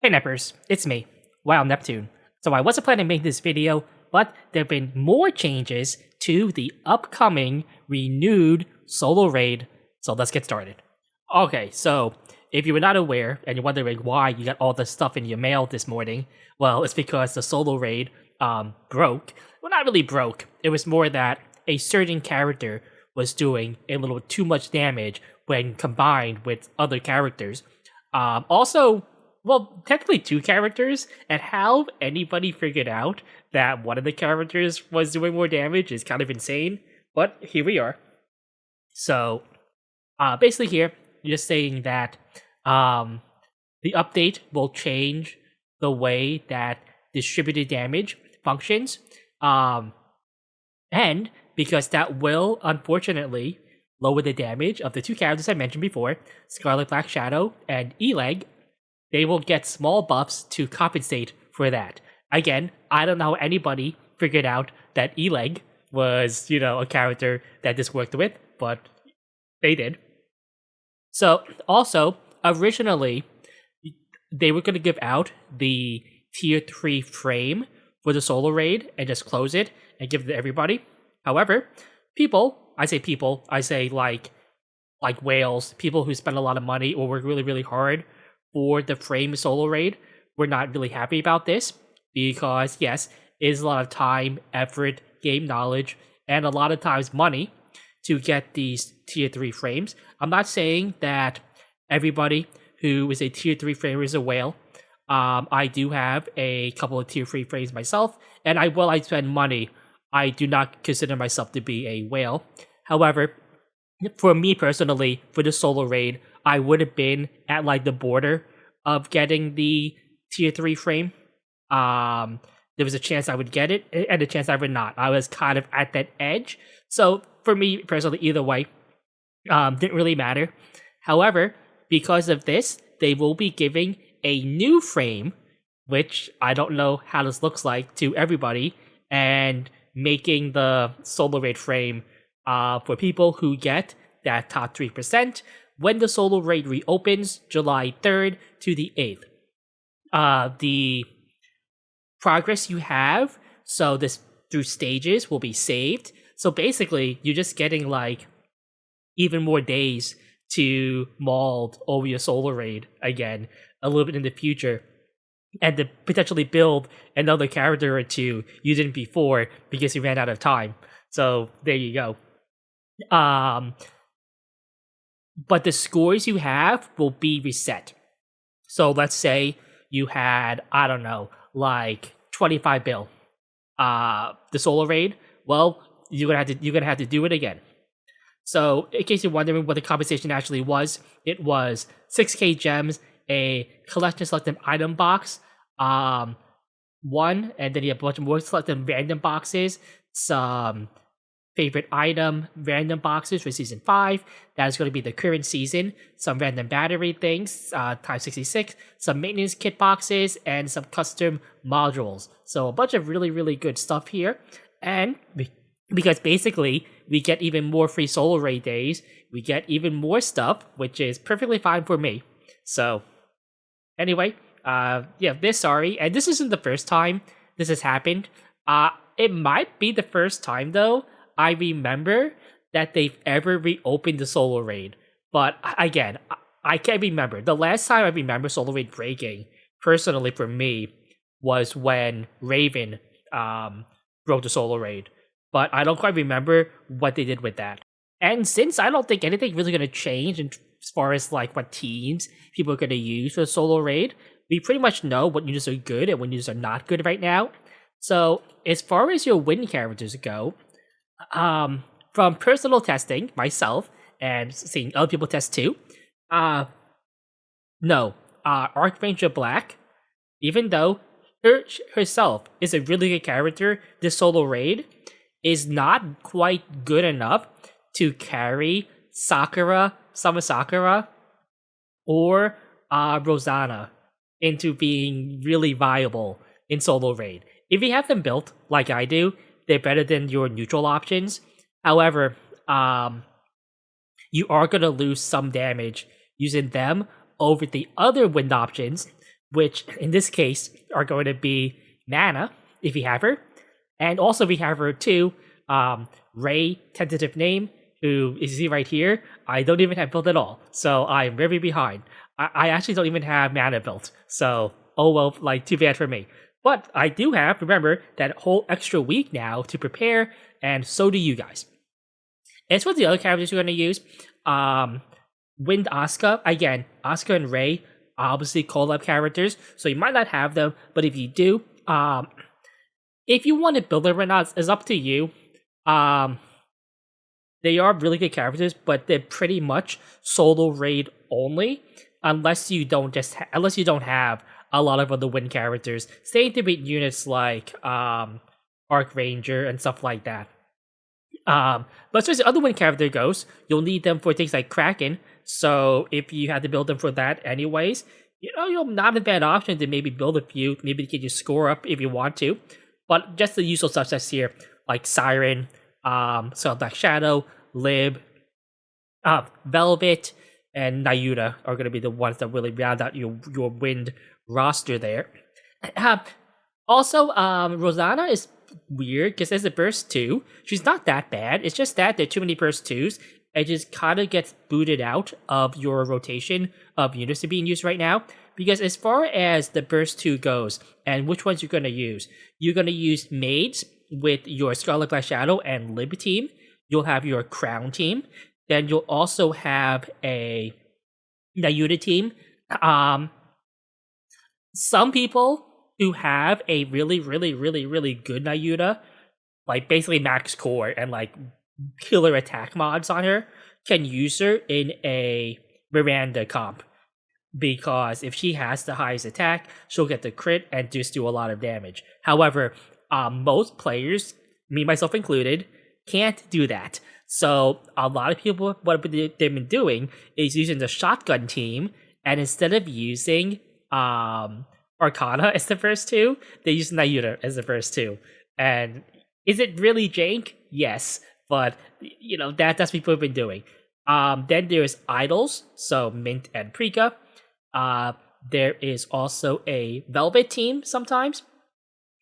Hey Neppers, it's me, Wild Neptune. So I wasn't planning to make this video, but there have been more changes to the upcoming renewed solo raid, so let's get started. Okay, so if you were not aware and you're wondering why you got all this stuff in your mail this morning, well, it's because the solo raid broke. Well, not really broke. It was more that a certain character was doing a little too much damage when combined with other characters. Well, technically two characters, and how anybody figured out that one of the characters was doing more damage is kind of insane, but here we are. So, basically here, you're just saying that the update will change the way that distributed damage functions, and because that will, unfortunately, lower the damage of the two characters I mentioned before, Scarlet Black Shadow and Elegg. They will get small buffs to compensate for that. Again, I don't know how anybody figured out that Elegg was, a character that this worked with, but they did. So, also, originally, they were going to give out the tier 3 frame for the solo raid and just close it and give it to everybody. However, I say like whales, people who spend a lot of money or work really, really hard for the frame solo raid, we're not really happy about this because, yes, it is a lot of time, effort, game knowledge, and a lot of times money to get these tier 3 frames. I'm not saying that everybody who is a tier 3 framer is a whale. I do have a couple of tier 3 frames myself, and I spend money. I do not consider myself to be a whale. However, for me personally, for the solo raid, I would have been at the border of getting the tier 3 frame. There was a chance I would get it and a chance I would not. I was kind of at that edge. So for me personally, either way, didn't really matter. However, because of this, they will be giving a new frame, which I don't know how this looks like to everybody, and making the solo raid frame for people who get that top 3% when the solo raid reopens July 3rd to the 8th. The progress you have, so this through stages, will be saved. So basically, you're just getting even more days to mold over your solo raid again a little bit in the future, and to potentially build another character or two you didn't before because you ran out of time. So there you go. But the scores you have will be reset. So let's say you had, 25 bill. The solo raid, well, you're gonna have to do it again. So in case you're wondering what the compensation actually was, it was 6k gems, a collection selected item box, one, and then you have a bunch of more selected random boxes, some favorite item random boxes for season 5. That is going to be the current season. Some random battery things, times 66, some maintenance kit boxes, and some custom modules. So a bunch of really, really good stuff here. And because basically we get even more free solo raid days, we get even more stuff, which is perfectly fine for me. So anyway, and this isn't the first time this has happened. It might be the first time though I remember that they've ever reopened the solo raid. But again, I can't remember. The last time I remember solo raid breaking, personally for me, was when Raven broke the solo raid. But I don't quite remember what they did with that. And since I don't think anything really going to change as far as what teams people are going to use for the solo raid, we pretty much know what units are good and what units are not good right now. So as far as your win characters go, from personal testing myself and seeing other people test too, Archranger Black, even though herself is a really good character, this solo raid is not quite good enough to carry Sama Sakura, or Rosanna into being really viable in solo raid. If you have them built like I do, they're better than your neutral options. However, you are going to lose some damage using them over the other wind options, which in this case are going to be Nana, if you have her, and also if you have her too, Ray, tentative name, who is see right here, I don't even have built at all, so I'm very behind. I actually don't even have Mana built, so oh well, like too bad for me. But I do have, remember, that whole extra week now to prepare, and so do you guys. As for the other characters you're going to use, Wind Asuka, again, Asuka and Ray, obviously collab characters, so you might not have them, but if you do, if you want to build them or not, it's up to you. They are really good characters, but they're pretty much solo raid only, unless you don't have a lot of other win characters. Same thing with units like Archranger and stuff like that. But as far as the other win character goes, you'll need them for things like Kraken. So if you had to build them for that anyways, you're not a bad option to maybe build a few, maybe get your score up if you want to. But just the usual suspects here, like Siren, Scarlet Black Shadow, Lib, Velvet, and Nayuta are going to be the ones that really round out your wind roster there. Also, Rosanna is weird because there's a burst 2. She's not that bad. It's just that there are too many burst 2s. It just kind of gets booted out of your rotation of units to being used right now. Because as far as the burst 2 goes, and which ones you're going to use maids with your Scarlet Black Shadow and Lib team. You'll have your Crown team. Then you'll also have a Nayuta team. Some people who have a really, really, really, really good Nayuta, like basically max core and like killer attack mods on her, can use her in a Miranda comp. Because if she has the highest attack, she'll get the crit and just do a lot of damage. However, most players, me myself included, can't do that. So a lot of people, what they've been doing is using the shotgun team, and instead of using Arcana as the first 2, they use Nayuta as the first 2. And is it really jank? Yes, but that's what people have been doing. Then there's idols, so Mint and Prika. There is also a Velvet team sometimes,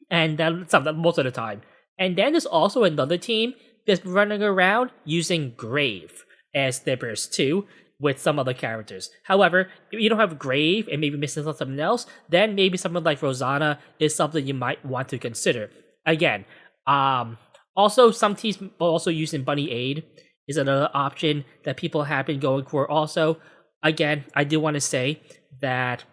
and then most of the time. And then there's also another team that's running around using Grave as their burst 2 with some other characters. However, if you don't have Grave and maybe missing something else, then maybe someone like Rosanna is something you might want to consider. Again, also some teams also using Bunny Aid is another option that people have been going for also. Again, I do want to say that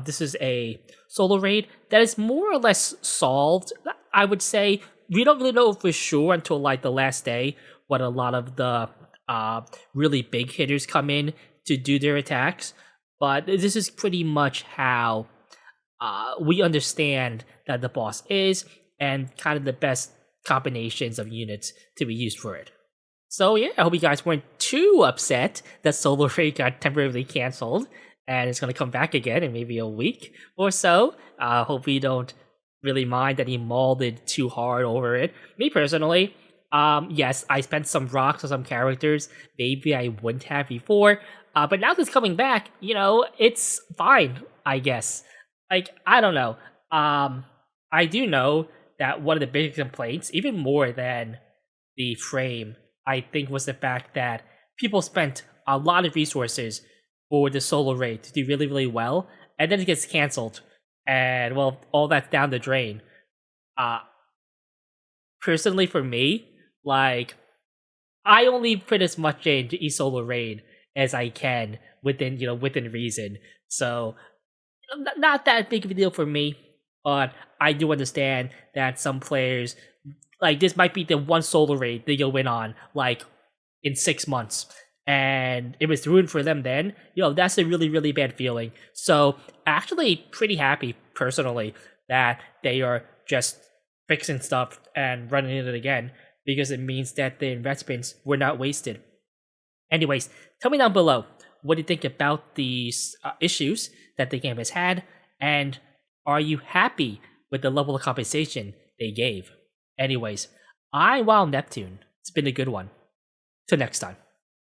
this is a solo raid that is more or less solved. I would say we don't really know for sure until like the last day when a lot of the really big hitters come in to do their attacks. But this is pretty much how we understand that the boss is and kind of the best combinations of units to be used for it. So yeah, I hope you guys weren't too upset that Solo Raid got temporarily canceled and it's going to come back again in maybe a week or so. Hope you don't really mind that he molded too hard over it. Me personally, yes, I spent some rocks on some characters maybe I wouldn't have before, but now that it's coming back, it's fine, I guess. Like, I don't know. I do know that one of the biggest complaints, even more than the frame, I think was the fact that people spent a lot of resources for the solo raid to do really, really well, and then it gets canceled, and well, all that's down the drain. Personally, for me, like, I only put as much into each solo raid as I can within reason. So, not that big of a deal for me, but I do understand that some players, like, this might be the one solo raid that you'll win on, like, in 6 months. And it was ruined for them then. That's a really, really bad feeling. So, actually, pretty happy, personally, that they are just fixing stuff and running it again, because it means that the investments were not wasted. Anyways, tell me down below, what do you think about these issues that the game has had, and are you happy with the level of compensation they gave? Anyways, I'm Wild Neptune. It's been a good one. Till next time.